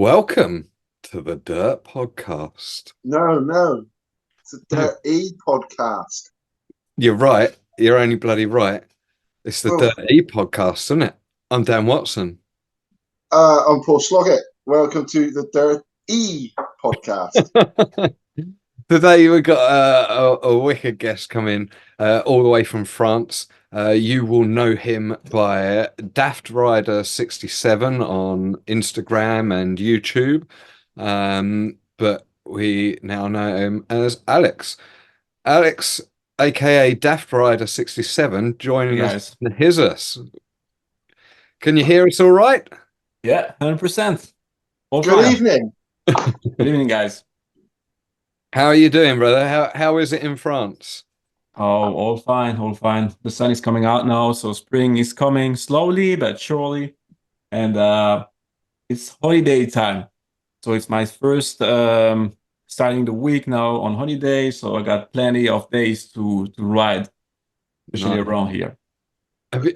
Welcome to the Dirt Podcast. No. It's a Dirt-e podcast. You're right. You're only bloody right. It's the Oh, Dirt-e Podcast, isn't it? I'm Dan Watson. I'm Paul Sloggett. Welcome to the Dirt-e podcast. Today we've got a wicked guest coming all the way from France. You will know him by Daftrider67 on Instagram and YouTube. But we now know him as Alex. Alex, aka Daftrider67, joining us in us. Can you hear us all right? Yeah, 100%. Good evening. Good evening, guys. How are you doing, brother? How is it in France? Oh, all fine, all fine. The sun is coming out now, so spring is coming slowly but surely. And it's holiday time. So it's my first starting the week now on holiday, so I got plenty of days to ride, especially around here. Have you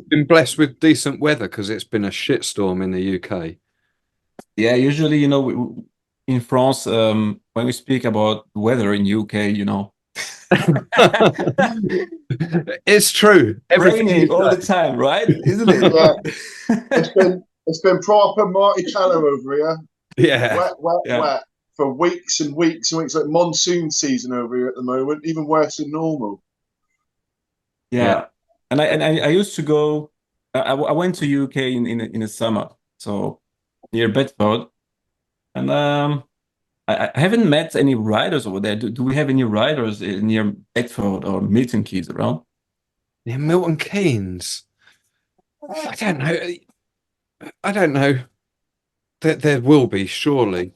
been blessed with decent weather? Because it's been a shitstorm in the UK. Yeah, usually, in France, when we speak about the weather in UK, It's true. Raining all the time, right? Isn't it? Yeah. It's been proper Marticello over here. Yeah. Wet for weeks and weeks and weeks. Like monsoon season over here at the moment, even worse than normal. Yeah. And I used to go. I went to UK in the summer, so near Bedford, and I haven't met any riders over there. Do we have any riders near Bedford or Milton Keynes around? Near Milton Keynes? I don't know. There will be, surely.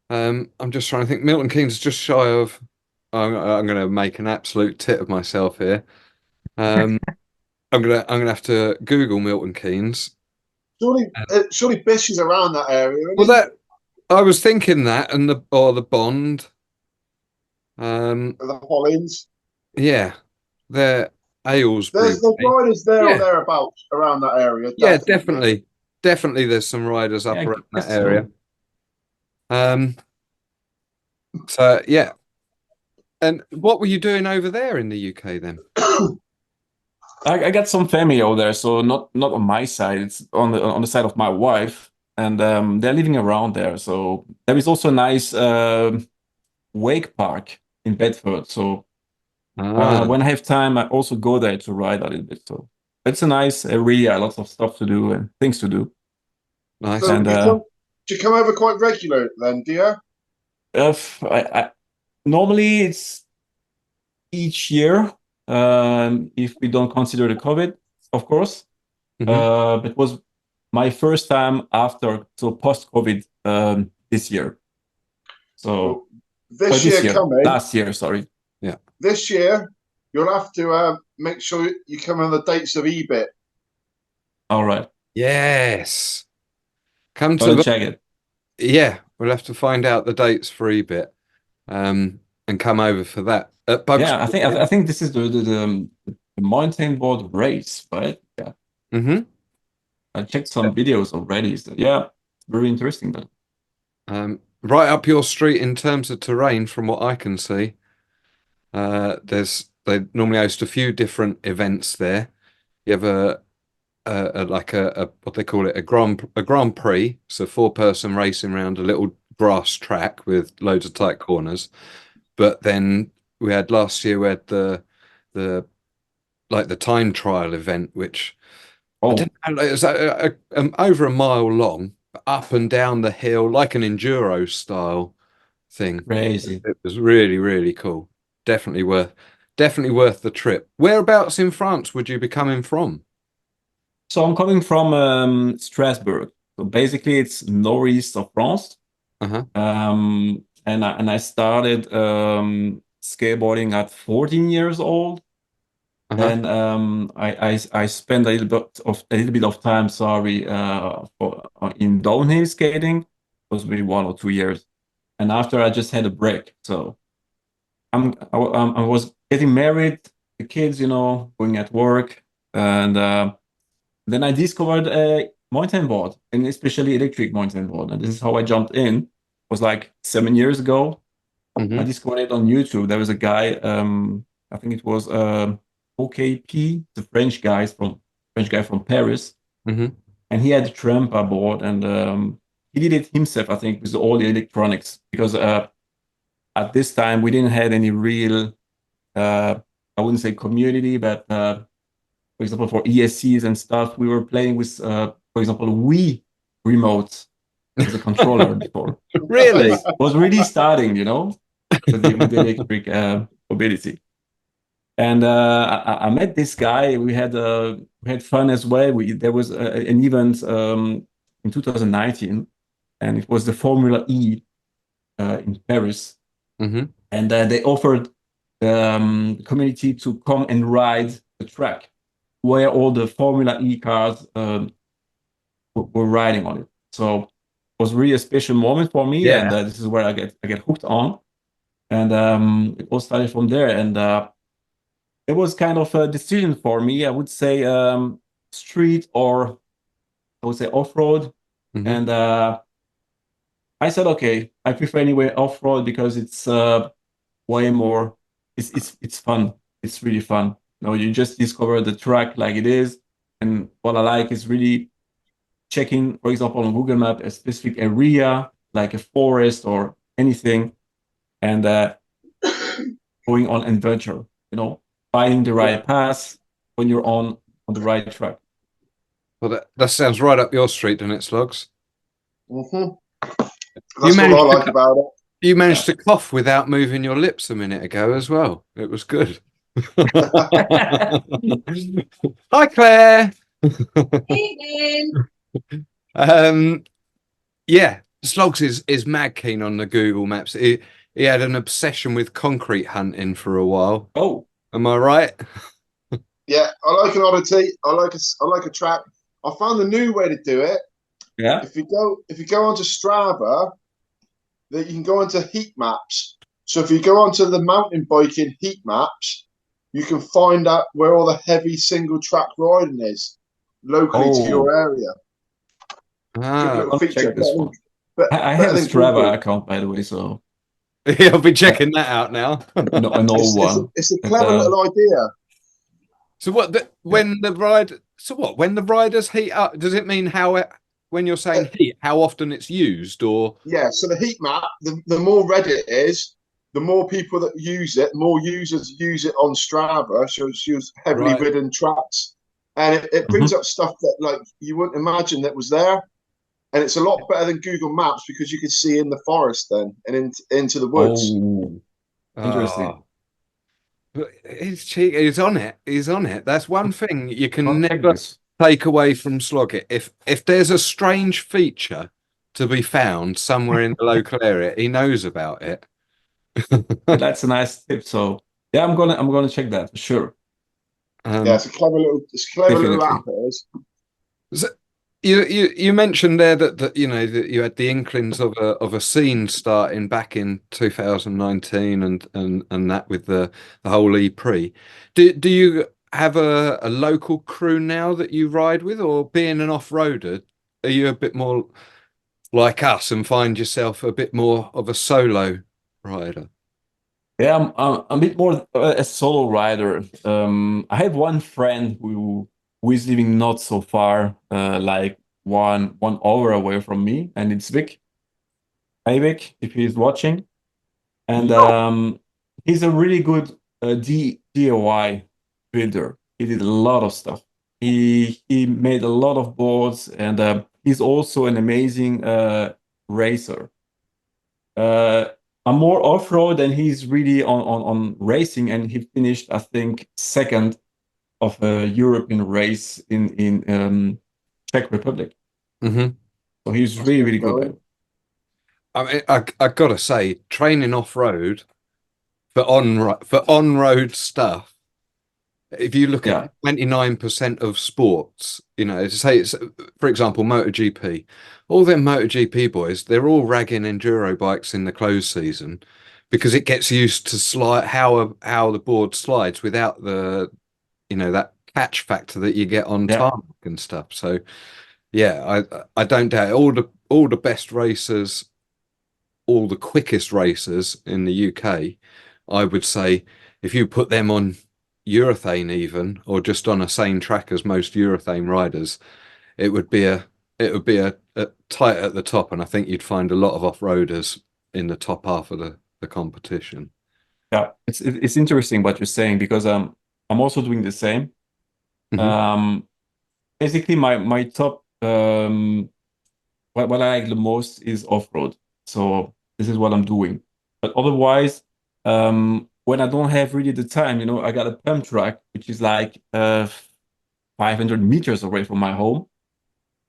I'm just trying to think. Milton Keynes is just shy of. I'm going to make an absolute tit of myself here. I'm gonna have to Google Milton Keynes. Surely Bish is around that area. Well, I was thinking that, and the Bond. The Hollins. Yeah, they're Aylesbury. There's riders there or thereabouts around that area. Yeah, definitely. There's some riders up around that area. So yeah. And what were you doing over there in the UK then? I got some family over there, so not on my side. It's on the side of my wife, and they're living around there. So there is also a nice wake park in Bedford. So when I have time, I also go there to ride a little bit. So it's a nice area, lots of stuff to do and things to do. Nice. So and do you come over quite regular then, do you? Normally it's each year. If we don't consider the COVID, of course. But it was my first time post-COVID this year. So this year coming. Last year, sorry. Yeah. This year, you'll have to make sure you come on the dates of Eeby. All right. Yes. Come to check it. Yeah, we'll have to find out the dates for Eeby, and come over for that. Yeah, I think this is the mountain-board race, right? Yeah. I checked some videos already. So yeah, very interesting though. Right up your street in terms of terrain, from what I can see. They normally host a few different events there. You have like a what they call it, a Grand Prix, so 4-person racing around a little grass track with loads of tight corners. But then last year we had the time trial event, which I didn't know, it was over a mile long, up and down the hill, like an enduro style thing. Crazy. It was really, really cool. Definitely worth the trip. Whereabouts in France would you be coming from? So I'm coming from Strasbourg. So basically, it's northeast of France. And I started skateboarding at 14 years old. And I spent a little bit of time, in downhill skating. It was maybe 1 or 2 years, and after I just had a break. So I was getting married, the kids, going at work, and then I discovered mountain board, and especially electric mountain board. And this is how I jumped in. It was like 7 years ago. I discovered it on YouTube. There was a guy, I think it was OKP, the French guy from Paris, and he had a tramper board, and he did it himself, I think, with all the electronics, because at this time we didn't have any real, I wouldn't say community, but for example, for ESCs and stuff, we were playing with, for example, Wii remotes as a controller before. Really? It was really starting, with the electric mobility. And I met this guy. We had fun as well. There was an event in 2019, and it was the Formula E in Paris. And they offered the community to come and ride the track where all the Formula E cars were riding on it. So it was really a special moment for me, and this is where I get hooked on. And it all started from there. And it was kind of a decision for me. I would say street, or I would say off-road. And I said, okay, I prefer anyway off-road because it's way more. It's fun. It's really fun. You just discover the track like it is, and what I like is really checking, for example, on Google Map, a specific area like a forest or anything, and going on adventure. Finding the right path when you're on the right track. Well, that sounds right up your street, doesn't it, Slugs? That's what I like about it. You managed to cough without moving your lips a minute ago as well. It was good. Hi, Claire. Hey, yeah, Slogs is mad keen on the Google Maps. He had an obsession with concrete hunting for a while. Oh, am I right? Yeah, I like an oddity. I like a track. I found a new way to do it. Yeah. If you go onto Strava, that you can go onto heat maps. So if you go onto the mountain biking heat maps, you can find out where all the heavy single track riding is locally to your area. I'll check this one. I have a Strava account, by the way, so yeah, I'll be checking that out now. An old one. It's a clever little idea. So when the riders heat up, does it mean when you're saying heat, how often it's used, or? Yeah, so the heat map, the more red it is, the more people that use it, more users use it on Strava. So it's used heavily ridden tracks, and it brings up stuff that like you wouldn't imagine that was there, and it's a lot better than Google Maps because you can see in the forest then and into the woods. Oh, interesting. But he's on it. He's on it. That's one thing you can never take away from Sloggett. If there's a strange feature to be found somewhere in the local area, he knows about it. That's a nice tip. So yeah, I'm gonna check that for sure. Yeah, it's a clever little app. It is. So you mentioned there that you had the inklings of a scene starting back in 2019 and that with the whole Eeby. Do you have a local crew now that you ride with, or being an off-roader, are you a bit more like us and find yourself a bit more of a solo rider? Yeah, I'm a bit more a solo rider. I have one friend who is living not so far, like one hour away from me, and it's Vic. Hey Vic, if he's watching, and he's a really good DIY builder. He did a lot of stuff. He made a lot of boards, and he's also an amazing racer. I'm more off-road, and he's really on racing, and he finished, I think, second of a European race in Czech Republic. So he's really, really good. I mean, I gotta say, training off-road for on-road stuff, if you look at 29% of sports, say it's, for example, MotoGP, all them MotoGP boys, they're all ragging enduro bikes in the closed season because it gets used to slide how the board slides without the that catch factor that you get on tarmac and stuff. So Yeah, I don't doubt it. All the best racers, all the quickest racers in the UK, I would say if you put them on urethane even, or just on a same track as most urethane riders, it would be a tight at the top, and I think you'd find a lot of off-roaders in the top half of the competition. Yeah, it's interesting what you're saying because I'm also doing the same. Mhm. Basically, my top what I like the most is off-road. So this is what I'm doing. But otherwise, when I don't have really the time, I got a pump track which is like 500 meters away from my home,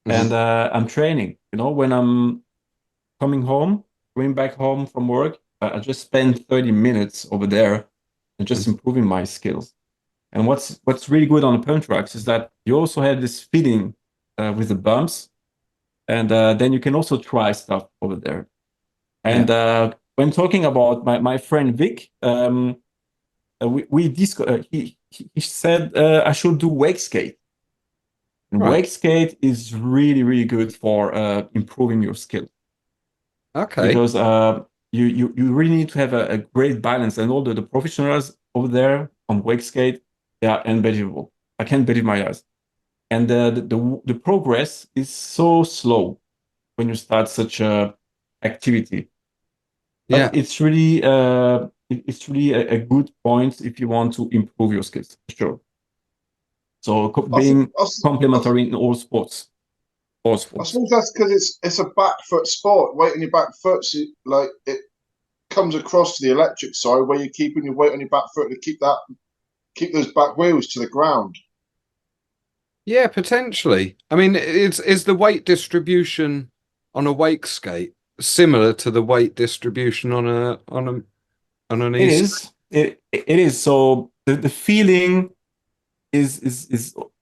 and I'm training. When I'm coming home, going back home from work, I just spend 30 minutes over there and just improving my skills. And what's really good on the pump tracks is that you also have this feeling with the bumps, and then you can also try stuff over there. And when talking about my friend Vic, he said I should do wake skate. And Right. wake skate is really, really good for improving your skill. Okay. Because you really need to have a great balance, and all the professionals over there on wake skate, they are unbelievable. I can't believe my eyes. And the progress is so slow when you start such a activity. Yeah. But it's really a good point if you want to improve your skills, for sure. So being complementary in all sports. I suppose that's because it's a back foot sport. Weight on your back foot, so like it comes across to the electric side where you're keeping your weight on your back foot to keep those back wheels to the ground. Yeah, potentially. I mean, is the weight distribution on a wake skate similar to the weight distribution on an It east? is. It is. So the feeling is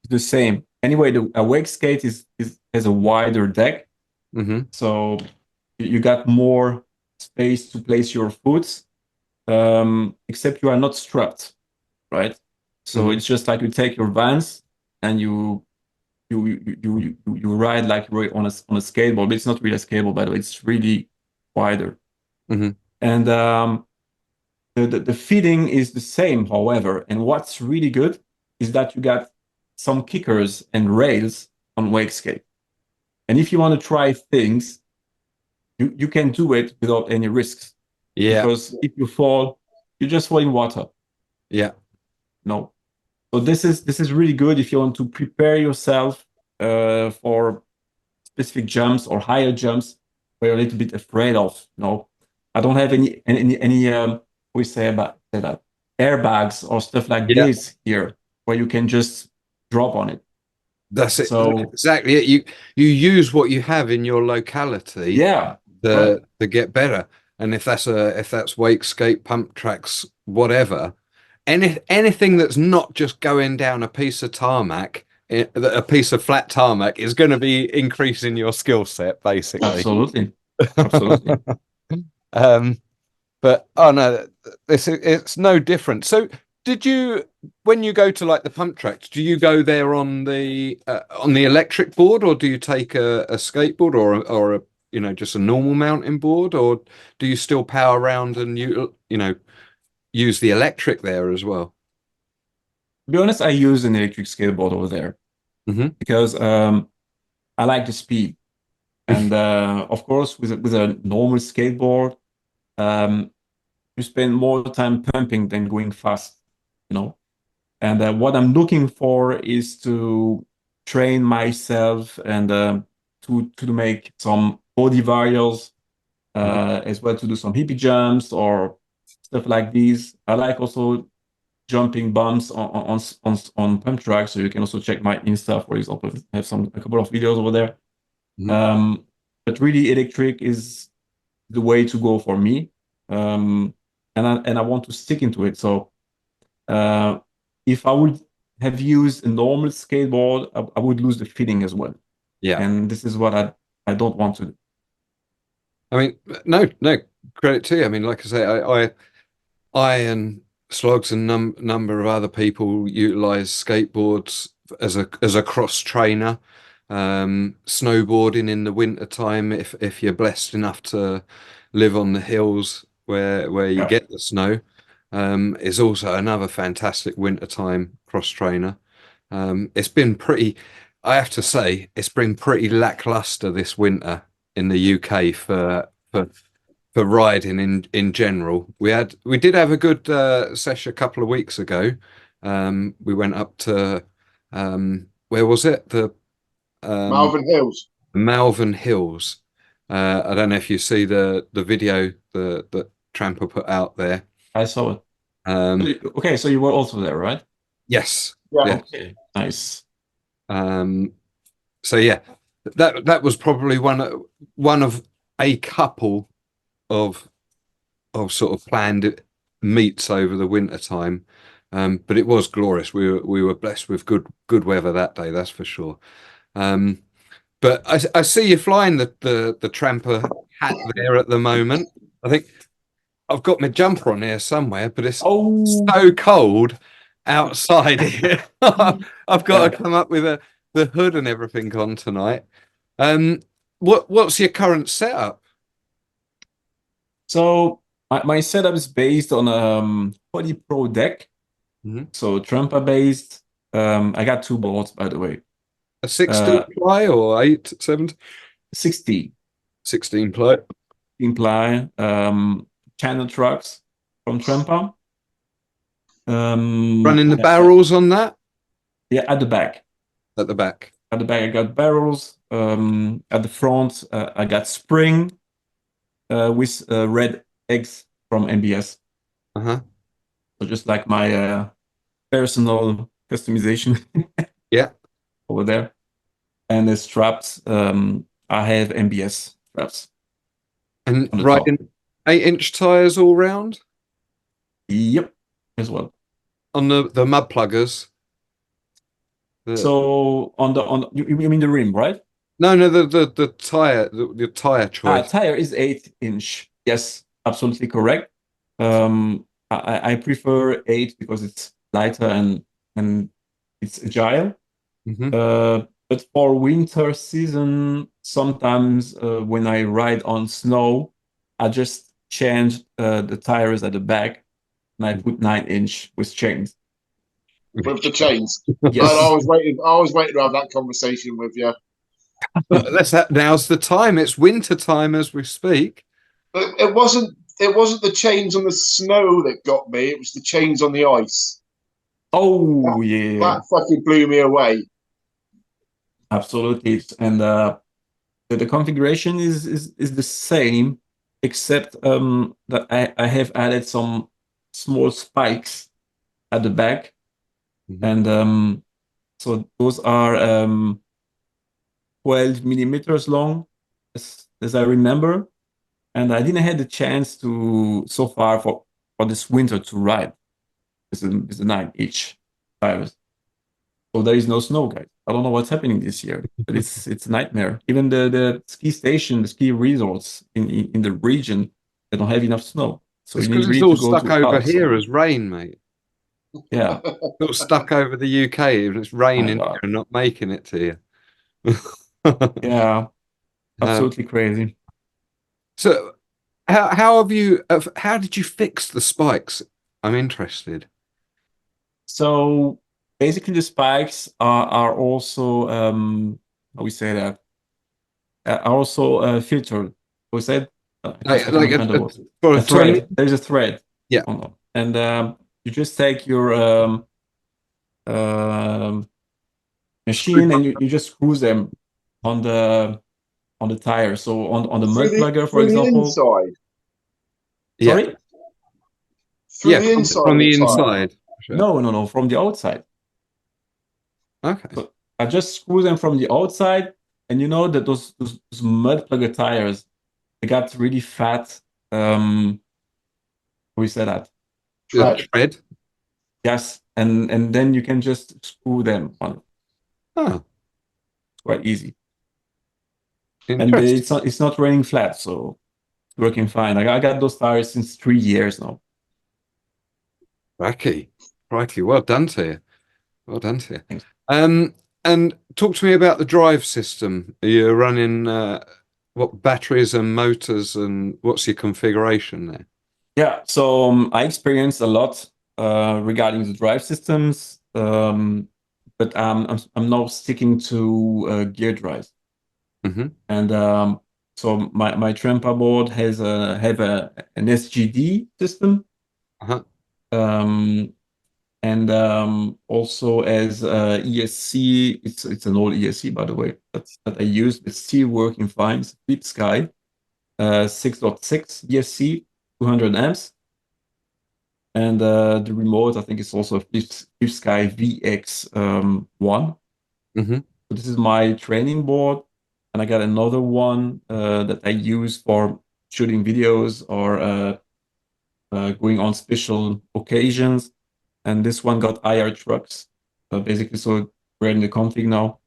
the same. Anyway, a wake skate has a wider deck, so you got more space to place your foot, except you are not strapped, right? So it's just like you take your Vans and you ride like you're on a skateboard. But it's not really a skateboard, by the way. It's really wider, and the feeling is the same, however. And what's really good is that you got some kickers and rails on wake skate. And if you want to try things, you can do it without any risks. Yeah. Because if you fall, you just fall in water. Yeah. No. So this is really good if you want to prepare yourself for specific jumps or higher jumps where you're a little bit afraid of. I don't have any we say that airbags or stuff like this here where you can just drop on it. That's it. So Exactly it. You use what you have in your locality to get better. And if that's wake skate, pump tracks, whatever, anything that's not just going down a piece of tarmac, a piece of flat tarmac is going to be increasing your skill set, basically. Absolutely. But oh no, it's no different. So when you go to like the pump tracks, do you go there on the electric board, or do you take a skateboard or a just a normal mountain board, or do you still power around and use the electric there as well? To be honest, I use an electric skateboard over there because I like the speed, and of course with a normal skateboard, you spend more time pumping than going fast, And what I'm looking for is to train myself and to make some body varials, as well, to do some hippie jumps or stuff like these. I like also jumping bumps on pump tracks, so you can also check my Insta, for example. I have a couple of videos over there. But really, electric is the way to go for me, and I want to stick into it. So if I would have used a normal skateboard, I would lose the feeling as well. Yeah, and this is what I don't want to do. I mean, no credit to you. I mean, like I say, I and Slogs and number of other people utilize skateboards as a cross trainer. snowboarding in the winter time if you're blessed enough to live on the hills where you get the snow. Is also another fantastic wintertime cross trainer. It's been pretty, I have to say, it's been pretty lackluster this winter in the UK for riding in general. We did have a good session a couple of weeks ago. We went up to where was it? The Malvern Hills. Malvern Hills. I don't know if you see the video that Tramper put out there. I saw it. Okay, so you were also there, right? Yes. Yeah. Okay, nice. So yeah, that was probably one of a couple of sort of planned meets over the winter time. But it was glorious. We were blessed with good weather that day, that's for sure. But I see you flying the Tramper hat there at the moment. I think I've got my jumper on here somewhere, but it's so cold outside here. I've got to come up with the hood and everything on tonight. What's your current setup? So my setup is based on a 40 Pro deck. So Tramper based. I got 2 boards, by the way. A 16 ply or 8, 7? 16. 16 ply. 16 ply. Channel trucks from Tramper. Running the barrels on that? Yeah, at the back. At the back. At the back, I got barrels. At the front, I got spring with red eggs from MBS. So just like my personal customization. Yeah. Over there. And the straps, I have MBS straps. And riding 8-inch tires all round? Yep, as well. On the mud pluggers? So you mean the rim, right? No, the tire, the tire choice. Tire is 8-inch. Yes, absolutely correct. I prefer 8 because it's lighter and it's agile. But for winter season, sometimes when I ride on snow, I just change the tires at the back and I put 9-inch with chains. With the chains. Yes. I was waiting to have that conversation with you. Now's the time. It's winter time as we speak. It wasn't the chains on the snow that got me. It was the chains on the ice. Oh, yeah. That fucking blew me away. Absolutely. And the configuration is the same, except that I have added some small spikes at the back. And so those are 12 millimeters long, as I remember. And I didn't have the chance to, so far, for this winter to ride. It's a 9-inch tires. So there is no snow, guys. I don't know what's happening this year, but it's a nightmare. Even the ski station, the ski resorts in the region, they don't have enough snow. So it's you need because it's really all to go stuck to over Alps. here as rain, mate. Yeah. It's all stuck over the UK and it's raining here and not making it to you. Yeah. Absolutely crazy. So how did you fix the spikes? I'm interested. So basically the spikes are also how we say that are also filtered. We said Like for a thread. There's a thread. Yeah. And you just take your machine and you just screw them on the tire. So on the mud plugger, for example. Inside. Yeah. Sorry? Through the inside. From the inside. Sure. No, from the outside. Okay. So I just screw them from the outside, and you know that those mud plugger tires, they got really fat. We say that tread. Yes, and then you can just screw them on. Oh, it's quite easy. And it's not raining flat, so it's working fine. I got those tires since 3 years now. Crikey, well done to you. Well done to you. Thanks. And talk to me about the drive system. Are you running what batteries and motors, and what's your configuration there? Yeah, so I experienced a lot regarding the drive systems, but I'm now sticking to gear drives. Hmm. And so my tramper board has an SGD system, Uh-huh. and also as ESC. It's an old ESC, by the way, that I use. It's still working fine. It's Flip Sky 6.6 ESC, 200 amps. And the remote, I think it's also a Flip Sky VX1. Hmm. So this is my training board. And I got another one that I use for shooting videos or going on special occasions. And this one got IR trucks, basically. So we're in the config now.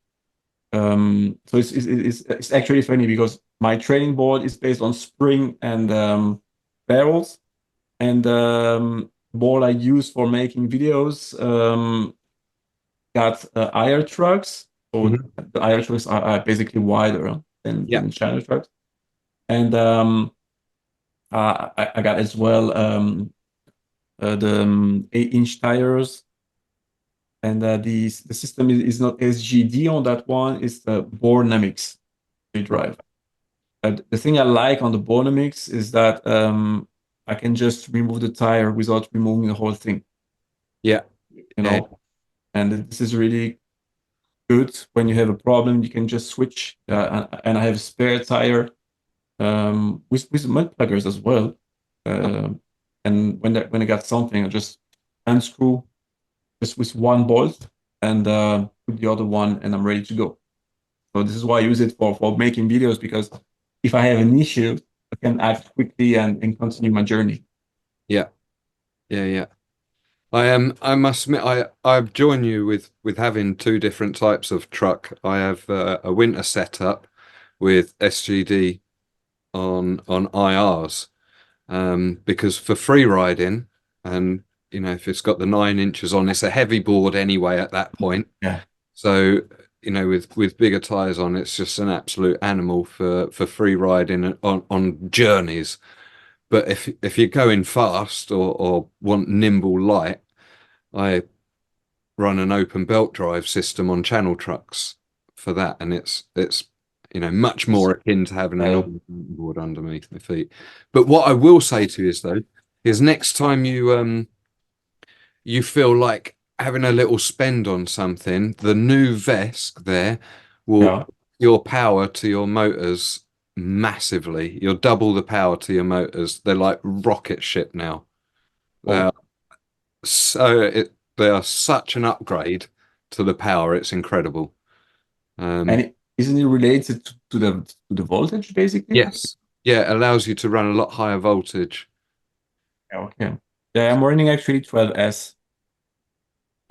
So it's actually funny because my training board is based on spring and barrels. And board I use for making videos got IR trucks. So the IR trucks are basically wider than channel trucks. And I got as well the 8-inch tires. And the system is not SGD on that one, it's the Bornamics drive. The thing I like on the Bornamics is that I can just remove the tire without removing the whole thing. Yeah. You know, and this is really good. When you have a problem, you can just switch. And I have a spare tire with mud pluggers as well. And when I got something, I just unscrew just with one bolt and put the other one, and I'm ready to go. So this is why I use it for making videos, because if I have an issue, I can act quickly and continue my journey. Yeah. I must admit, I join you with having two different types of truck. I have a winter setup with SGD on IRs, because for free riding, and if it's got the 9 inches on, it's a heavy board anyway at that point. Yeah. So with bigger tires on, it's just an absolute animal for free riding on journeys. But if you're going fast or want nimble light, I run an open belt drive system on channel trucks for that, and it's much more akin to having an open board underneath my feet. But what I will say to you is next time you feel like having a little spend on something, the new Vesk there will your power to your motors massively. You'll double the power to your motors. They're like rocket ship now. They are such an upgrade to the power. It's incredible. And isn't it related to the voltage, basically? Yes. Yeah, it allows you to run a lot higher voltage. Okay. Yeah, I'm running actually 12S.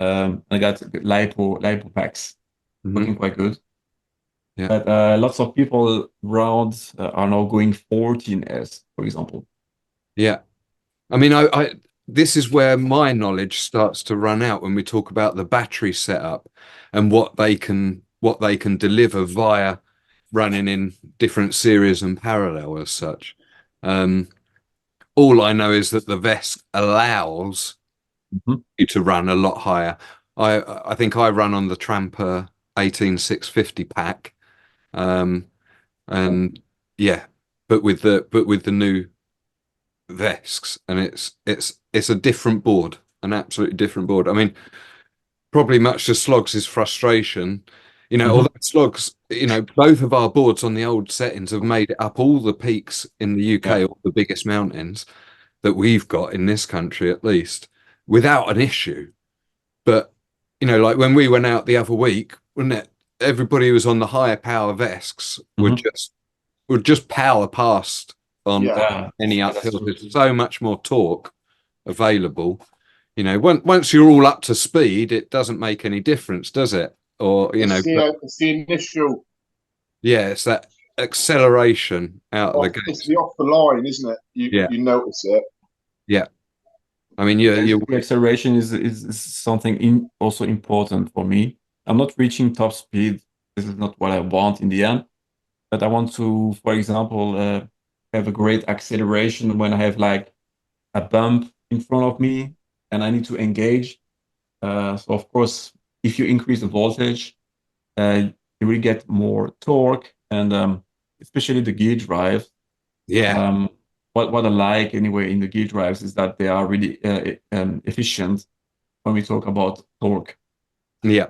I got lipo packs, looking quite good. Yeah. But lots of people around are now going 14S, for example. Yeah. I mean, I this is where my knowledge starts to run out when we talk about the battery setup and what they can deliver via running in different series and parallel as such. All I know is that the Vesk allows you to run a lot higher. I think I run on the Tramper 18650 pack, and yeah, but with the new Vesks, and it's a different board, an absolutely different board. I mean, probably much to Slogs' frustration, although Slogs, both of our boards on the old settings have made it up all the peaks in the UK, all the biggest mountains that we've got in this country, at least, without an issue. But, like when we went out the other week, wasn't it? Everybody who was on the higher power Vesks would just power past on any uphill. There's so much more torque available. Once you're all up to speed, it doesn't make any difference, does it? Or it's the initial. Yeah, it's that acceleration out of the gate. It's the off the line, isn't it? You notice it. Yeah. I mean, the acceleration is something also important for me. I'm not reaching top speed. This is not what I want in the end. But I want to, for example, have a great acceleration when I have like a bump in front of me and I need to engage. So of course, if you increase the voltage, you will get more torque, and especially the gear drive. Yeah. What I like anyway in the gear drives is that they are really efficient when we talk about torque. Yeah.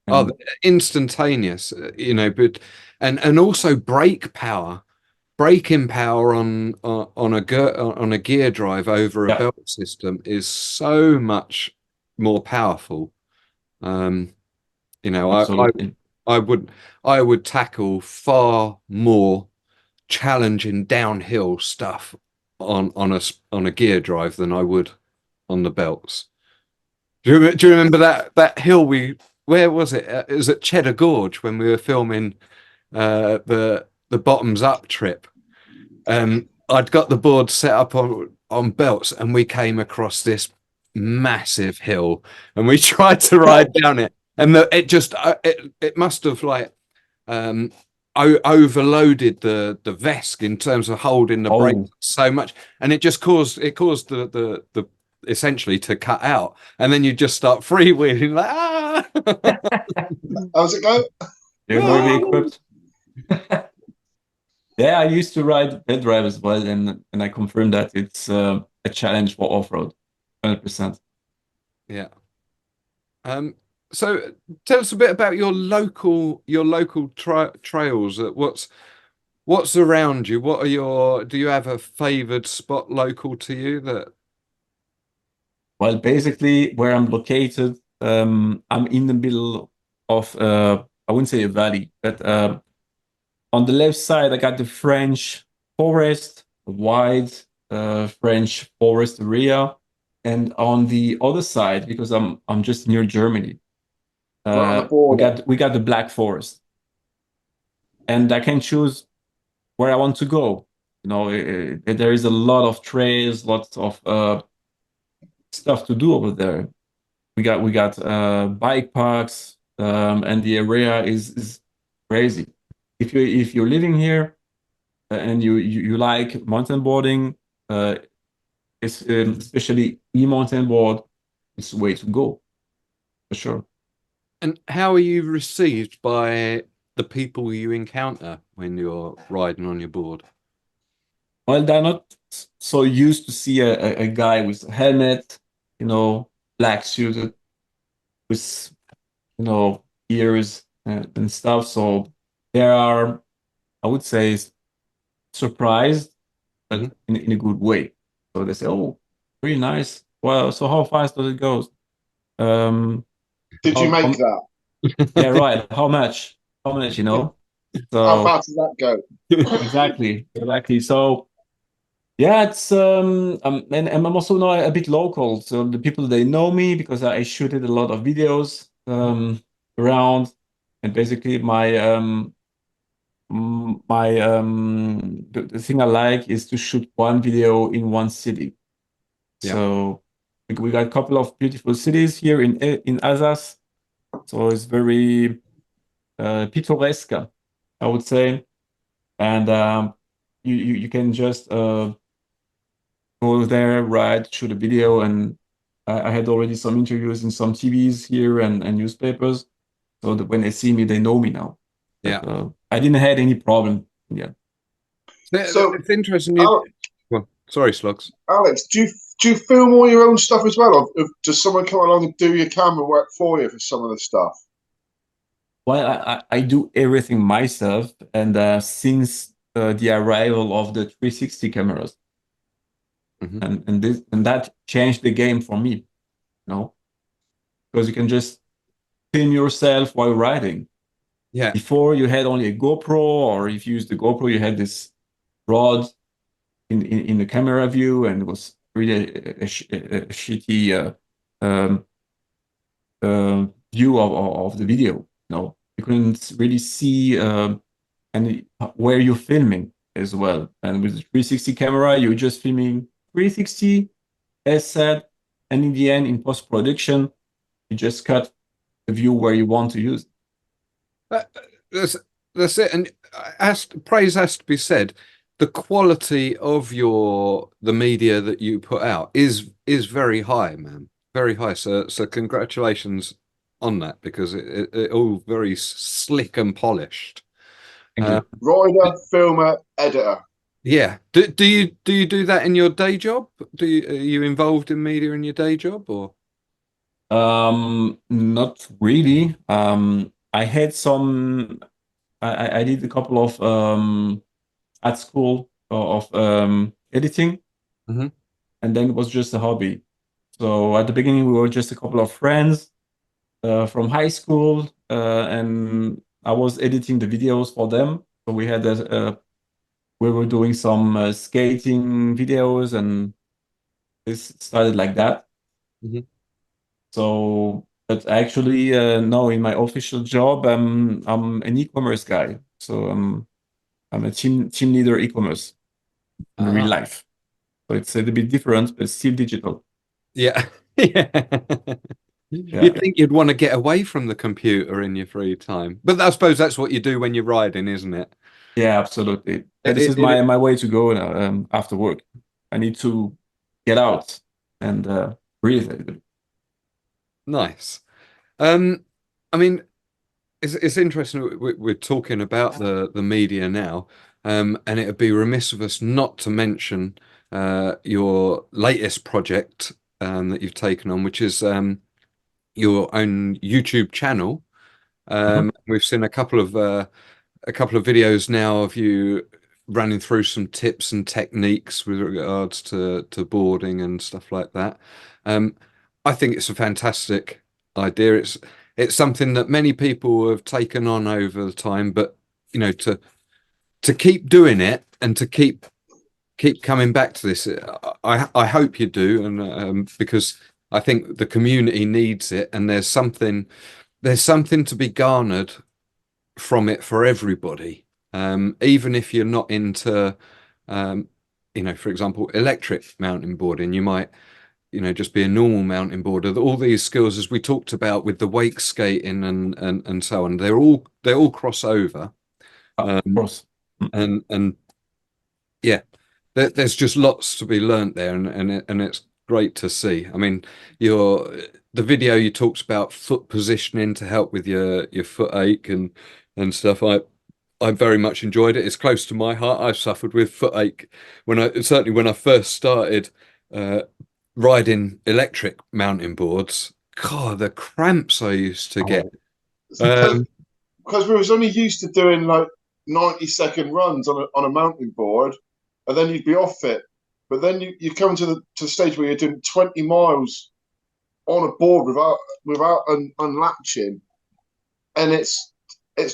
And Instantaneous, but and also braking power on a gear drive over a yeah, belt system is so much more powerful. absolutely. I would tackle far more challenging downhill stuff on a gear drive than I would on the belts. Do you remember that hill where was it? It was at Cheddar Gorge when we were filming the bottoms up trip. I'd got the board set up on belts, and we came across this massive hill, and we tried to ride down it, and it must have like overloaded the vesc in terms of holding the brake so much, and it caused the essentially to cut out, and then you just start freewheeling like How's it go? They're very equipped. Yeah, I used to ride bed drive as well, and I confirm that it's a challenge for off-road, 100%. Yeah. So tell us a bit about your local trails. What's around you? Do you have a favored spot local to you that? Well, basically where I'm located, I'm in the middle of I wouldn't say a valley, but on the left side I got the French forest, a wide French forest area, and on the other side, because I'm just near Germany, Right on the border. we got the Black Forest, and I can choose where I want to go. There is a lot of trails, lots of stuff to do over there. We got bike parks, and the area is crazy. If you're living here and you like mountain boarding, it's especially e-mountain board, it's the way to go for sure. And how are you received by the people you encounter when you're riding on your board? Well, they're not so used to see a guy with a helmet, black suited with, ears and stuff. So they are, I would say, surprised, but in a good way. So they say, "Oh, very nice. Well, so how fast does it go? Did you make that? Yeah, right. How much? How much? How So fast does that go? exactly. So yeah, it's and I'm also now a bit local. So the people, they know me because I shooted a lot of videos around, and basically the thing I like is to shoot one video in one city. Yeah. So we got a couple of beautiful cities here in Alsace. So it's very pittoresque, I would say, and you can just go there, ride, shoot a video, and I had already some interviews in some TVs here and newspapers, so that when they see me, they know me now. Yeah. But, I didn't have any problem. Yeah. So it's interesting. Well, sorry, Slugs. Alex, do you film all your own stuff as well, or does someone come along and do your camera work for you for some of the stuff? Well, I do everything myself, and since the arrival of the 360 cameras, and that changed the game for me, because you can just film yourself while riding. Yeah. Before you had only a GoPro, or if you used the GoPro, you had this rod in the camera view, and it was really a shitty view of the video. You couldn't really see and where you're filming as well. And with the 360 camera, you're just filming 360, as said, and in the end, in post-production, you just cut the view where you want to use. That's it. And praise has to be said. The quality of the media that you put out is very high, man. Very high. So congratulations on that, because it all very slick and polished. Thank you. Writer, filmer, editor. Yeah. Do you do that in your day job? Are you involved in media in your day job, or? Not really. I had some. I did a couple of at school of editing, Mhm. and then it was just a hobby. So at the beginning, we were just a couple of friends from high school, and I was editing the videos for them. So we were doing some skating videos, and this started like that. Mhm. So, but actually, no, in my official job, I'm an e-commerce guy. So I'm a team leader e-commerce in real life. So it's a little bit different, but still digital. Yeah. Yeah. Yeah. You'd think you'd want to get away from the computer in your free time, but I suppose that's what you do when you're riding, isn't it? Yeah, absolutely. Yeah, this is my way to go now, after work. I need to get out and breathe a little bit. Nice. I mean, it's interesting. We're talking about the media now, and it'd be remiss of us not to mention your latest project that you've taken on, which is your own YouTube channel. We've seen a couple of videos now of you running through some tips and techniques with regards to boarding and stuff like that. I think it's a fantastic idea. It's something that many people have taken on over the time, but to keep doing it and to keep coming back to this, I hope you do, and because I think the community needs it, and there's something to be garnered from it for everybody, even if you're not into for example, electric mountain boarding. You might just be a normal mountain boarder. All these skills, as we talked about with the wake skating and so on, they all cross over. Of course. And yeah, there's just lots to be learnt there, and it's great to see. I mean, the video you talked about foot positioning to help with your foot ache and stuff. I very much enjoyed it. It's close to my heart. I've suffered with foot ache certainly when I first started riding electric mountain boards. God, the cramps I used to get. Because we was only used to doing like 90-second runs on a mountain board, and then you'd be off it. But then you come to the stage where you're doing 20 miles on a board without unlatching, and it's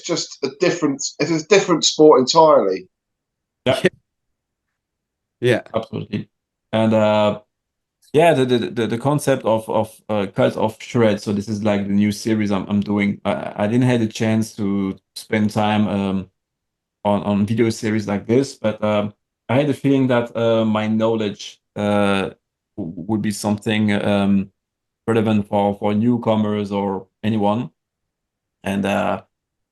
just it's a different sport entirely. Yeah, absolutely. And yeah, the concept of cut off shreds. So this is like the new series I'm doing. I didn't have a chance to spend time on video series like this, but I had a feeling that my knowledge would be something relevant for newcomers or anyone. And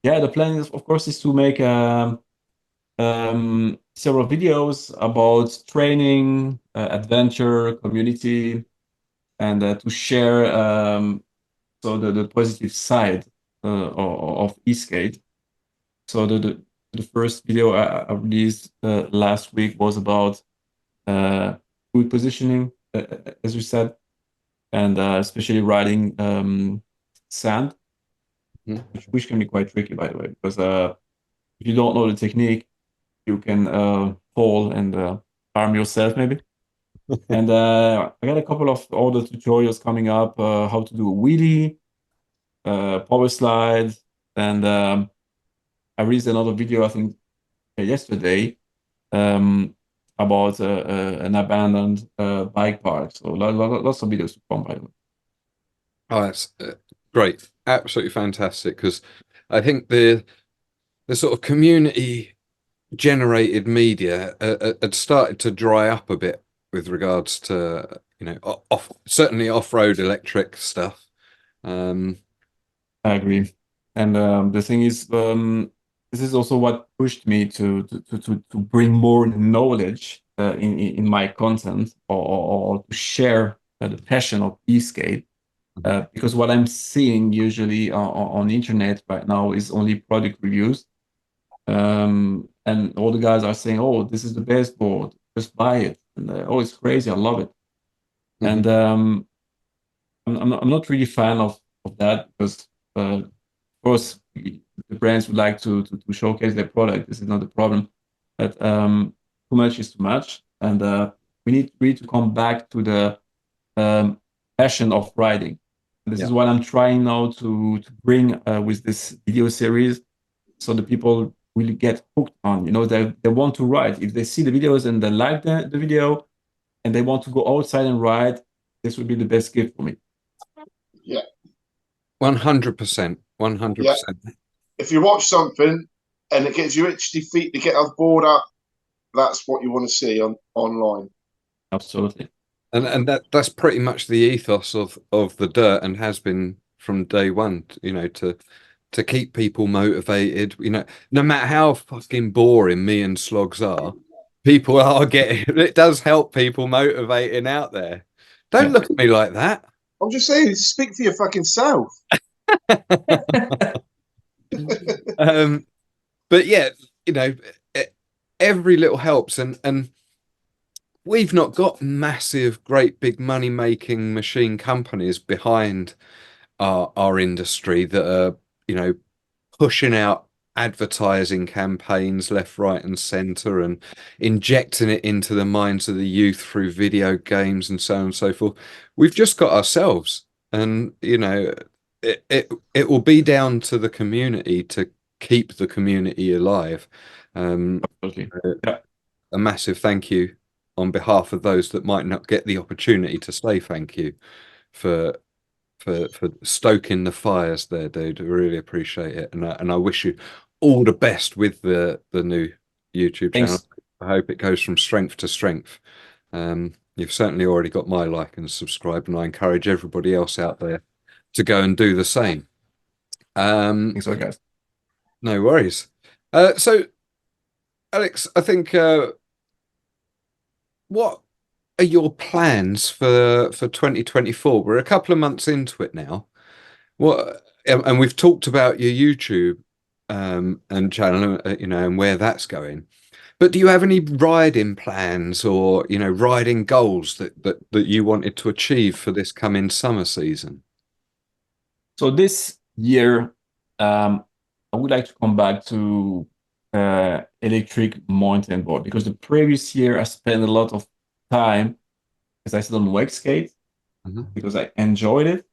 yeah, the plan is, of course, is to make several videos about training, adventure, community, and to share so the positive side of e-skate. So the first video I released last week was about foot positioning, as you said, and especially riding sand, which can be quite tricky, by the way, because if you don't know the technique, you can fall and harm yourself maybe. And I got a couple of other tutorials coming up, how to do a wheelie, power slide, and I released another video, I think, yesterday, about an abandoned bike park. So lots of videos to come, by the way. Oh, that's great. Absolutely fantastic. Because I think the sort of community generated media had started to dry up a bit with regards to certainly off-road electric stuff. I agree. And the thing is, this is also what pushed me to bring more knowledge in my content, or to share the passion of e-skate. Because what I'm seeing usually on the internet right now is only product reviews. And all the guys are saying, "Oh, this is the best board. Just buy it." And oh, it's crazy. I love it. And I'm not really a fan of that, because of course the brands would like to showcase their product. This is not the problem, but too much is too much, and we need really to come back to the passion of riding. This is what I'm trying now to bring with this video series, so the people really get hooked on. They want to ride. If they see the videos and they like the video, and they want to go outside and ride, this would be the best gift for me. Yeah. 100%. 100%. If you watch something and it gets you itchy feet to get off board up, that's what you want to see online. Absolutely. And that's pretty much the ethos of the Dirt, and has been from day one, to keep people motivated. No matter how fucking boring me and Slogs are, people are getting it. Does help people motivating out there. Don't look at me like that. I'm just saying, speak for your fucking self. But yeah, every little helps, and we've not got massive, great big money making machine companies behind our industry that are, pushing out advertising campaigns left, right, and center, and injecting it into the minds of the youth through video games and so on and so forth. We've just got ourselves, and it will be down to the community to keep the community alive. Absolutely. A massive thank you on behalf of those that might not get the opportunity to say thank you for stoking the fires there, dude. I really appreciate it, and I wish you all the best with the new YouTube channel. Thanks. I hope it goes from strength to strength. You've certainly already got my like and subscribe, and I encourage everybody else out there to go and do the same. Thanks, guys. No worries. So, Alex, I think what are your plans for 2024? We're a couple of months into it now. And we've talked about your YouTube and channel, and where that's going. But do you have any riding plans, or riding goals that you wanted to achieve for this coming summer season? So this year, I would like to come back to electric mountain board, because the previous year I spent a lot of time, as I said, on wake skate, because I enjoyed it,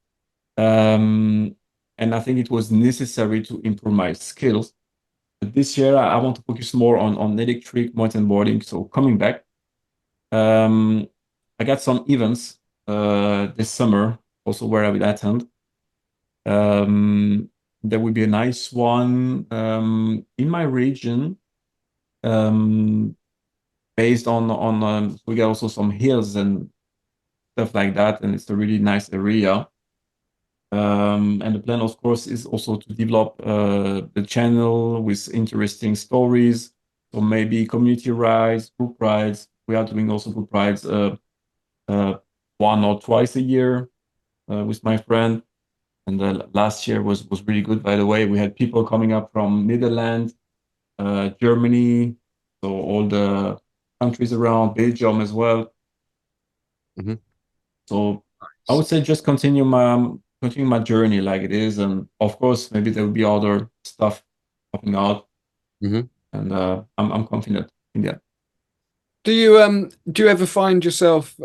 and I think it was necessary to improve my skills. But this year I want to focus more on electric mountain boarding. So coming back, I got some events this summer also where I will attend. There will be a nice one in my region, based on we got also some hills and stuff like that, and it's a really nice area. And the plan, of course, is also to develop the channel with interesting stories. So maybe community rides, group rides. We are doing also group rides 1 or twice a year with my friend. And last year was really good, by the way. We had people coming up from Netherlands, Germany, so all the countries around, Belgium as well. So I would say just continue my journey like it is, and of course maybe there will be other stuff popping out. And I'm confident in that. Do you ever find yourself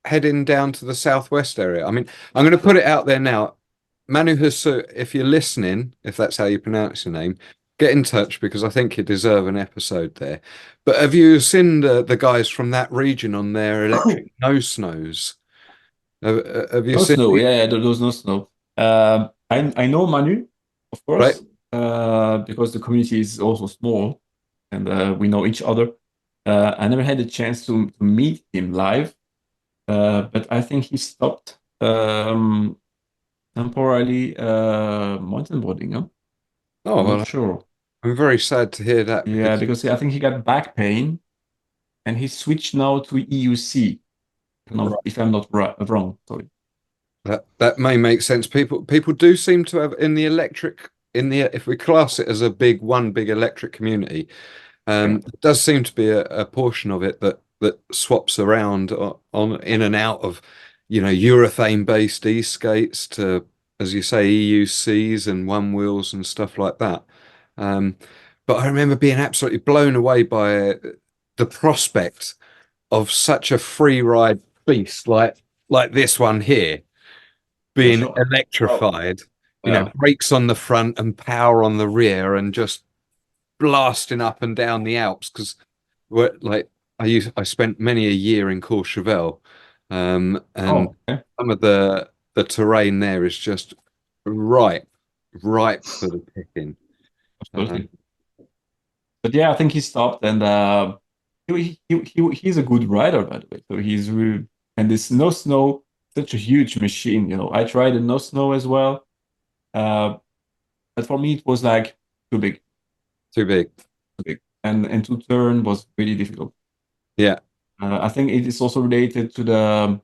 heading down to the southwest area? I mean, I'm going to put it out there now. Manu Hasu, if you're listening, if that's how you pronounce your name, get in touch, because I think you deserve an episode there. But have you seen the guys from that region on their electric no snows? Have you No seen? snow, yeah, there was no snow. I know Manu, of course, because the community is also small, and we know each other. I never had a chance to meet him live, but I think he stopped temporarily mountain boarding. Huh? Oh, I'm well, not sure. I'm very sad to hear that. Yeah, because I think he got back pain, and he switched now to EUC. If I'm not wrong, sorry. That may make sense. People do seem to have in the electric if we class it as a one big electric community, there does seem to be a portion of it that swaps around on in and out of, urethane based e-skates to, as you say, EUCs and one wheels and stuff like that. But I remember being absolutely blown away by the prospect of such a free ride beast like this one here being Sure. electrified, Yeah. brakes on the front and power on the rear and just blasting up and down the Alps. Because like I spent many a year in Courchevel, and Okay. some of the terrain there is just ripe for the picking. Absolutely. But yeah, I think he stopped, and he's a good rider, by the way. So he's really, and this no snow, such a huge machine. I tried the no snow as well, but for me it was like too big, Too big. and to turn was really difficult. Yeah. I think it is also related to the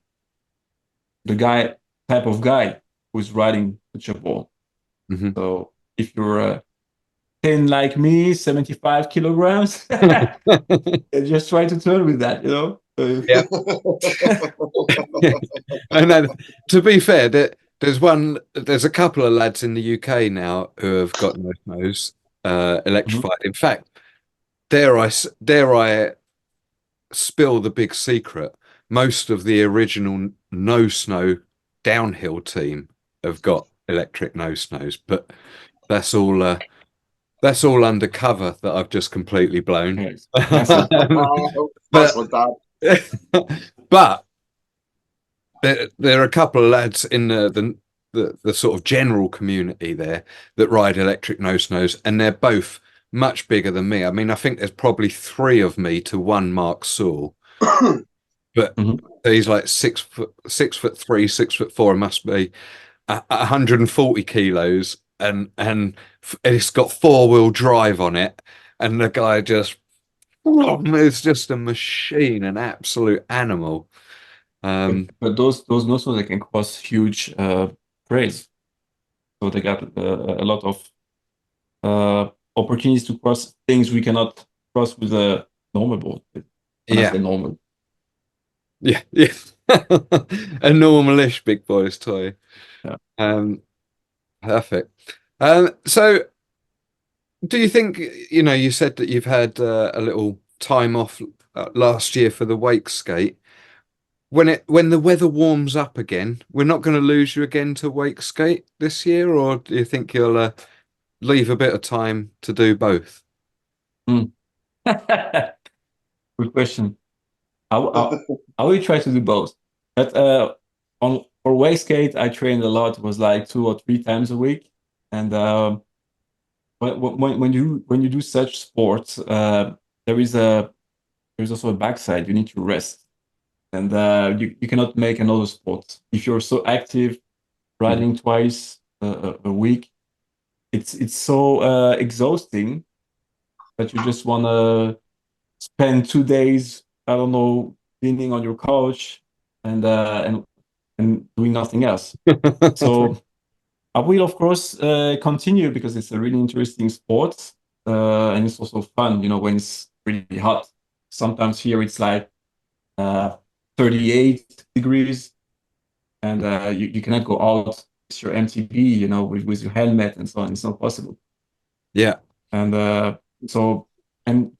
type of guy who's riding such a ball. Mm-hmm. So if you're thin like me, 75 kilograms, just try to turn with that, Yeah. And to be fair, there's a couple of lads in the UK now who have got no snows electrified. Mm-hmm. In fact, dare I spill the big secret? Most of the original no snow downhill team have got electric no snows, but that's all undercover that I've just completely blown. Yes. But there are a couple of lads in the sort of general community there that ride electric no snows, and they're both much bigger than me. I mean, I think there's probably 3 of me to 1 Mark Saul, but he's like 6'3", 6'4", and must be 140 kilos, and it's got 4-wheel drive on it, and the guy it's just a machine, an absolute animal. But those nostrils, they can cause huge praise. So they got a lot of opportunities to cross things we cannot cross with a normal boat. I say normal. Yeah. A normalish big boy's toy. Yeah. Perfect. So do you think, you said that you've had a little time off last year for the wake skate. When the weather warms up again, we're not going to lose you again to wake skate this year, or do you think you'll leave a bit of time to do both? Good question. I will try to do both, but for wake skate I trained a lot. It was like 2 or 3 times a week, and when you do such sports, there's also a backside. You need to rest. And you cannot make another sport if you're so active, riding twice a week. It's so exhausting that you just want to spend 2 days, I don't know, leaning on your couch and doing nothing else. So I will, of course, continue because it's a really interesting sport, and it's also fun. When it's really hot. Sometimes here it's like 38 degrees, and you cannot go out with your MTB, with your helmet and so on. It's not possible. Yeah. And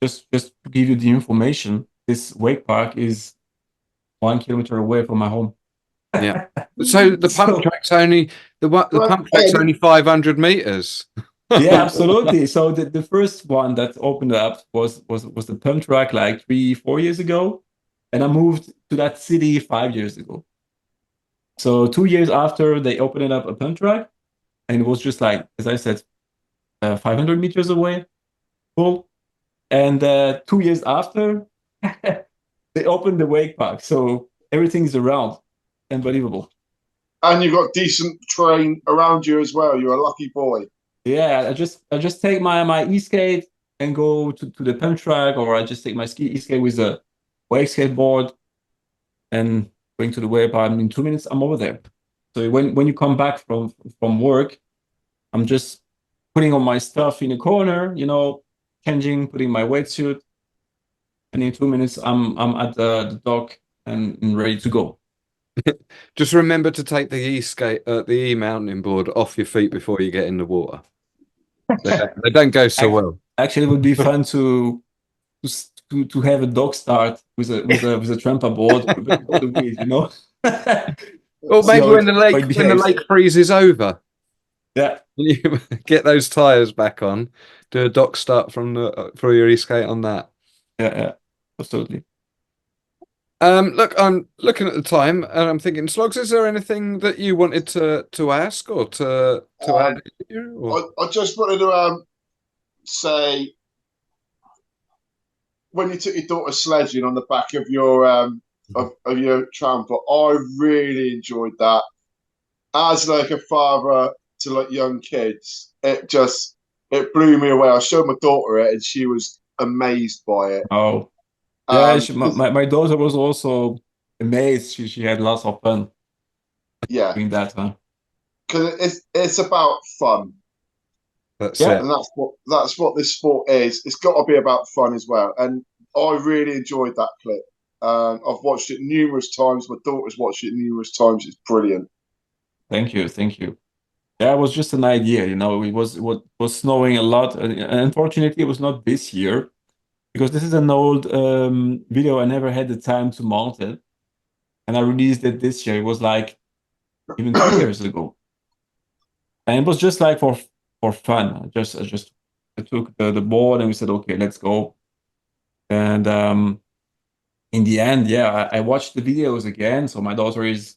just to give you the information, this wake park is 1 kilometer away from my home. Yeah. So the pump track's only the pump track's only 500 meters. Yeah, absolutely. So the first one that opened up was the pump track like 3-4 years ago. And I moved to that city 5 years ago. So 2 years after, they opened up a pump track, and it was just like, as I said, 500 meters away, full. And 2 years after, they opened the wake park. So everything is around. Unbelievable. And you've got decent terrain around you as well. You're a lucky boy. Yeah, I just take my e-skate and go to the pump track, or I just take my e-skate with a wake skateboard and bring to the wave park. In 2 minutes, I'm over there. So when you come back from work, I'm just putting on my stuff in the corner, changing, putting my wetsuit, and in 2 minutes I'm at the dock and ready to go. Just remember to take the e-mountain board off your feet before you get in the water. They don't go so well. Actually, it would be fun to have a dog start with a tramper board with the wheel, Well, maybe when the lake freezes over, yeah, you get those tires back on, do a dock start for your e-skate on that. Yeah, absolutely. Look, I'm looking at the time and I'm thinking, Slogs, is there anything that you wanted to ask or to add here? I just wanted to say, when you took your daughter sledging on the back of your of your tramper, I really enjoyed that. As like a father to like young kids, it blew me away. I showed my daughter it and she was amazed by it. Oh, yeah, my daughter was also amazed. She had lots of fun. Yeah, doing that, huh? Because it's about fun. That's it. And that's what this sport is. It's got to be about fun as well. And I really enjoyed that clip. I've watched it numerous times. My daughter's watched it numerous times. It's brilliant. Thank you. Yeah, it was just an idea, It was snowing a lot, and unfortunately, it was not this year because this is an old video. I never had the time to mount it, and I released it this year. It was like even 2 years ago, and it was just like for fun. I took the board and we said, okay, let's go. And in the end, yeah, I watched the videos again. So my daughter is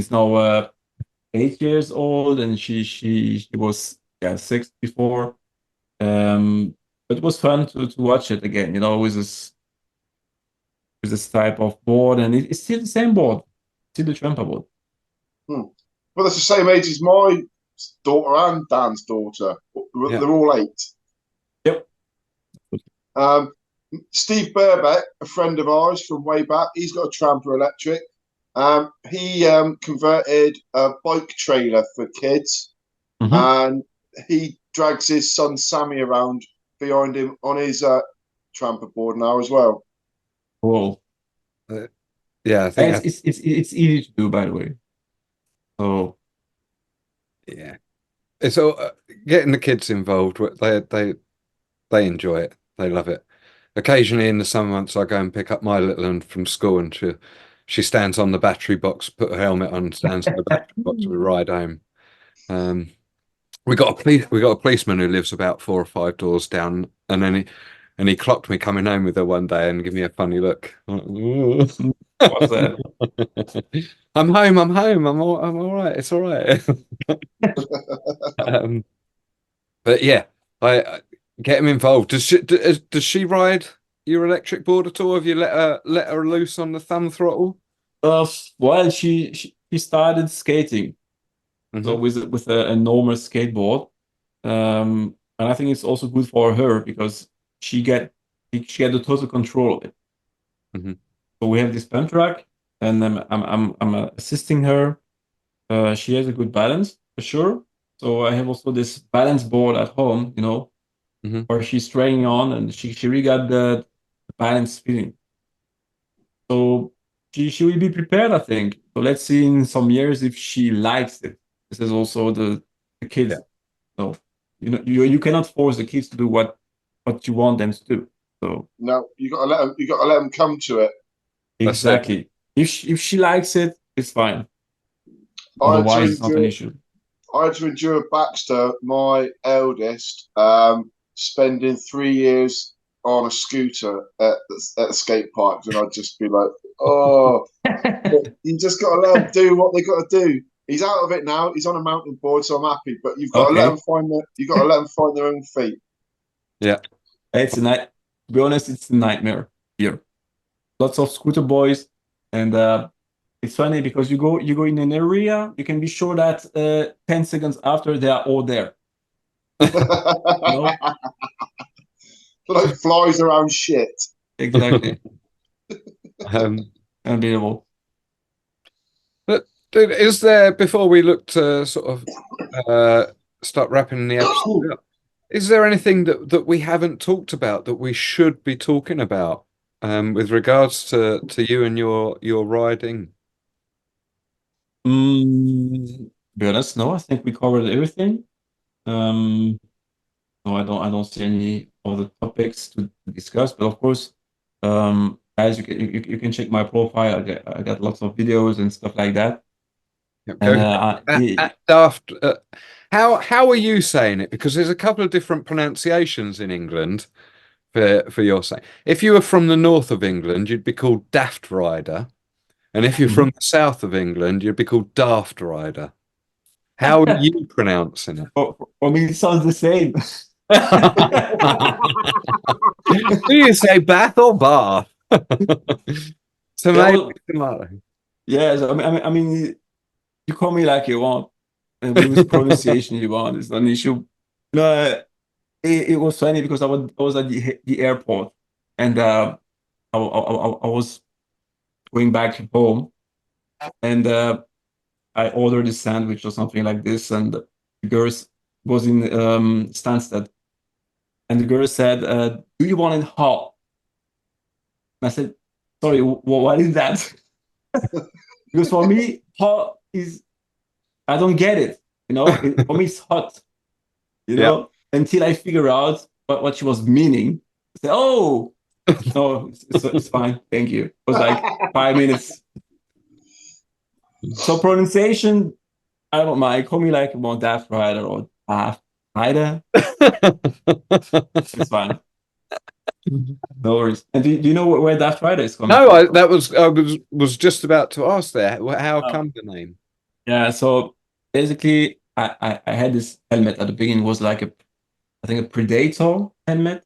now 8 years old, and she was 6 before. But it was fun to watch it again, with this type of board, and it's still the same board, still the tramper board. Well, that's the same age as my daughter and Dan's daughter. Yeah. They're all 8. Yep. Steve Burbeck, a friend of ours from way back, he's got a tramper electric. He converted a bike trailer for kids, and he drags his son Sammy around behind him on his tramper board now as well. Cool. Yeah, I think it's easy to do, by the way. So yeah, it's all getting the kids involved. They enjoy it. They love it. Occasionally in the summer months, I go and pick up my little one from school, and she stands on the battery box, put her helmet on, stands on the battery box. We ride home. We got a policeman who lives about 4 or 5 doors down, and then he clocked me coming home with her one day and gave me a funny look. what's that? I'm home. I'm all right. It's all right. But yeah, I get him involved. Does she ride your electric board at all? Have you let her loose on the thumb throttle? Well, she started skating, so with a normal skateboard, and I think it's also good for her because she get the total control of it. So we have this pump track, and I'm assisting her. She has a good balance for sure. So I have also this balance board at home, where she's training on, and she really got the balance feeling. So she will be prepared, I think. So let's see in some years if she likes it. This is also the kids. Yeah. So you cannot force the kids to do what you want them to do. So no, you got to let them come to it. Exactly. If she likes it, it's fine. Otherwise, it's not an issue. I had to endure Baxter, my eldest, spending 3 years on a scooter at the skate parks, and I'd just be like, "Oh, you just got to let them do what they got to do." He's out of it now. He's on a mountain board, so I'm happy. But you've got to let them find their own feet. Yeah, it's to be honest, it's a nightmare here. Lots of scooter boys, and it's funny because you go in an area, you can be sure that 10 seconds after they are all there. Like flies around shit. Exactly. Um, Unbelievable. but dude, is there, before we look to sort of start wrapping the episode up, is there anything that we haven't talked about that we should be talking about with regards to you and your riding? To be honest, no, I think we covered everything. No, I don't see any other topics to discuss. But of course, guys, you can check my profile. I got lots of videos and stuff like that. Go And at Daft. How are you saying it? Because there's a couple of different pronunciations in England for your saying. If you were from the north of England, you'd be called Daftrider, and if you're from the south of England, you'd be called Daftrider. How are you pronouncing it? for me, it sounds the same. Do you say Bath or Bath? Tomato, tomato. Yes, I mean, you call me like you want, and with pronunciation you want. It's not an issue. No, it was funny because I was at the airport, and I was going back home, and I ordered a sandwich or something like this, and the girl was in Stansted, and the girl said, "Do you want it hot?" And I said, "Sorry, what is that?" Because for me, hot is I don't get it. For me, it's hot. Until I figure out what she was meaning. I said, "Oh, no, it's fine, thank you." It was like 5 minutes. So pronunciation, I don't mind. Call me like Daftrider or Daftrider. It's fine. No worries. And do you know where Daftrider is coming No, from? I was just about to ask there. How come the name? Yeah. So basically, I had this helmet at the beginning. It was like I think a Predator helmet.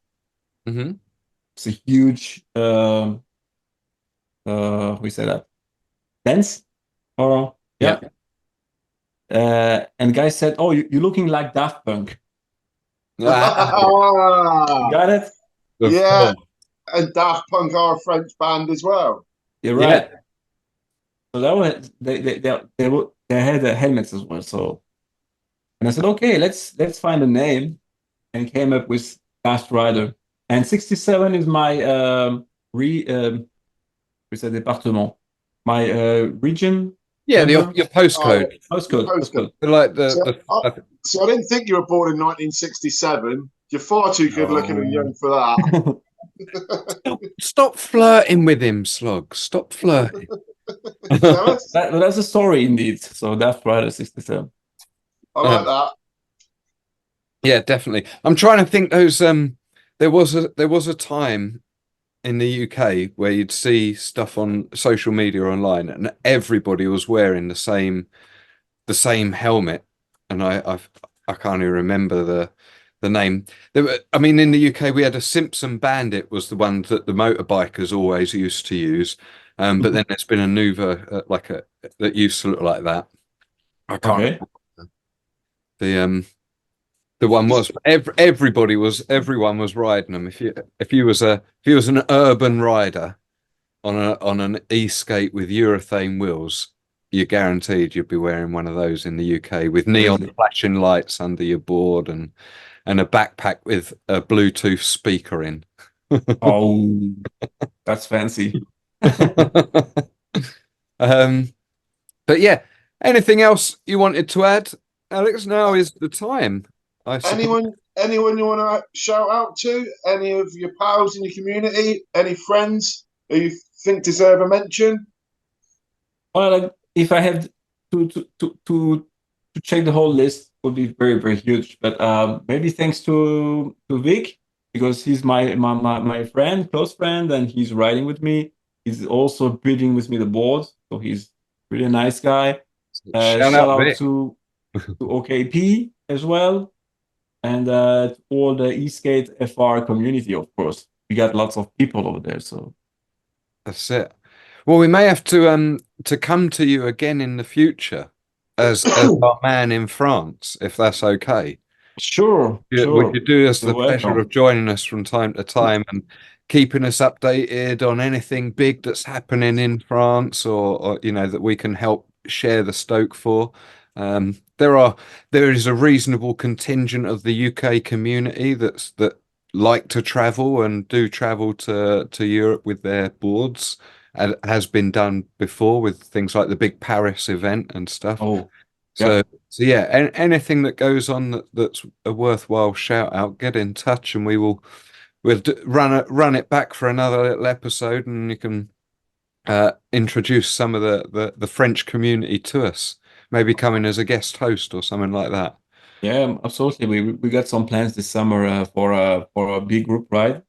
Mm-hmm. It's a huge we say that lens. Or yeah. And guy said, "Oh, you're looking like Daft Punk." Got it? Yeah. And Daft Punk are a French band as well. You're right. So that was they had helmets as well. So, and I said, okay, let's find a name, and came up with Daftrider. And 67 is my département, my region. Yeah, your postcode. Postcode. Like so I didn't think you were born in 1967. You're far too good looking and young for that. Stop flirting with him, Slog. Stop flirting. That's a story indeed. So Daftrider 67. I like that. Yeah, definitely. I'm trying to think. There was a time in the UK where you'd see stuff on social media online, and everybody was wearing the same helmet, and I can't even remember the name. I mean, in the UK we had a Simpson Bandit was the one that the motorbikers always used to use, but then there's been a new that used to look like that. I can't remember. The one was everyone was riding them. If you was an urban rider on an e-skate with urethane wheels, you're guaranteed you'd be wearing one of those in the UK with neon flashing lights under your board and a backpack with a Bluetooth speaker in. Oh, that's fancy. But yeah, anything else you wanted to add, Alex? Now is the time. Anyone you want to shout out to? Any of your pals in your community? Any friends who you think deserve a mention? Well, if I have to check the whole list, would be very, very huge. But maybe thanks to Vic, because he's my friend, close friend, and he's riding with me. He's also building with me the board, so he's really a nice guy. Shout out to OKP as well. And all the e-skate FR community, of course. We got lots of people over there, so that's it. Well, we may have to come to you again in the future as our man in France, if that's okay. Sure, Would sure. you do us You're the pleasure welcome. of joining us from time to time and keeping us updated on anything big that's happening in France, or that we can help share the stoke for? There is a reasonable contingent of the UK community that like to travel and do travel to Europe with their boards. And has been done before with things like the big Paris event and stuff. Oh, yeah. So yeah, anything that goes on that's a worthwhile shout out, get in touch, and run it back for another little episode, and you can introduce some of the French community to us. Maybe come in as a guest host or something like that. Yeah, absolutely. We got some plans this summer for a big group ride.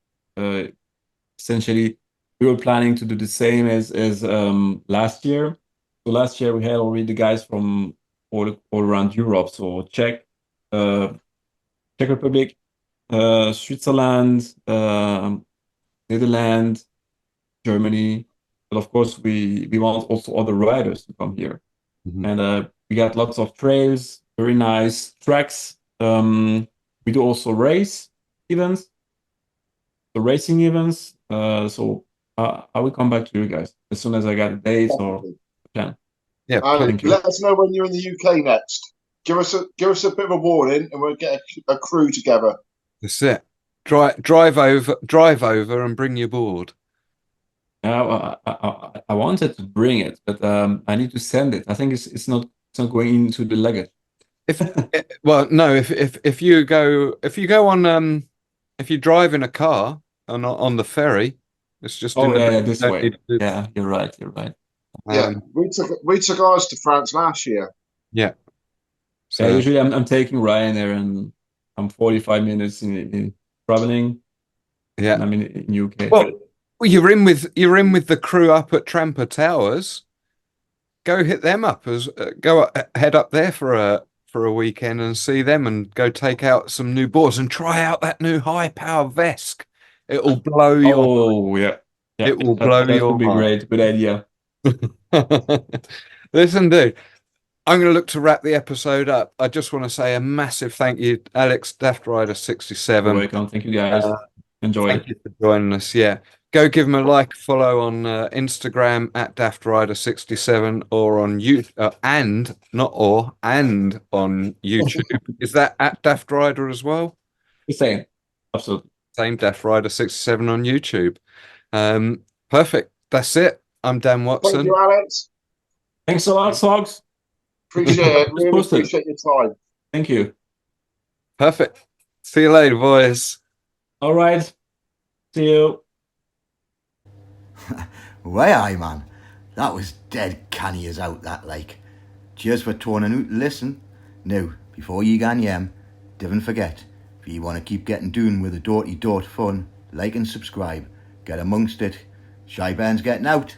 Essentially, we were planning to do the same as last year. So last year we had already the guys from all around Europe. So Czech Republic, Switzerland, Netherlands, Germany. But of course, we want also other riders to come here. And we got lots of trails, very nice tracks. We do also race events, the racing events. So I will come back to you guys as soon as I got a date or a plan. Yeah, Thank you. Let us know when you're in the UK next. Give us a bit of a warning, and we'll get a crew together. that's it. Drive over and bring your board. I wanted to bring it, but I need to send it. I think it's not going into the luggage. If you go on if you drive in a car on the ferry, it's just this way. Yeah, you're right. Yeah, we took ours to France last year. Yeah. So usually I'm taking Ryanair, and I'm 45 minutes in traveling. Yeah, I'm in UK. Well, you're in with the crew up at Tramper Towers. Go hit them up head up there for a weekend and see them, and go take out some new boards and try out that new high power vesc. It'll blow your. Oh yeah. It will blow your. That would be great. Good idea. Listen, dude, I'm going to look to wrap the episode up. I just want to say a massive thank you, Alex, Daftrider67. You're welcome. Thank you, guys. Enjoy. Thank you for joining us. Yeah. Go give him a like, follow on Instagram at Daftrider67, or on YouTube, and on YouTube. Is that at Daftrider as well? The same. Absolutely. Same, Daftrider67 on YouTube. Perfect. That's it. I'm Dan Watson. Thank you, Alex. Thanks a lot, Sogs. Appreciate it. Really appreciate your time. Thank you. Perfect. See you later, boys. All right. See you. Way aye, man. That was dead canny as out, that like. Cheers for tuning out to listen. Now, before you gan yem, don't forget, if you want to keep getting doing with the Dirt-e fun, like and subscribe. Get amongst it. Shy Ben's getting out.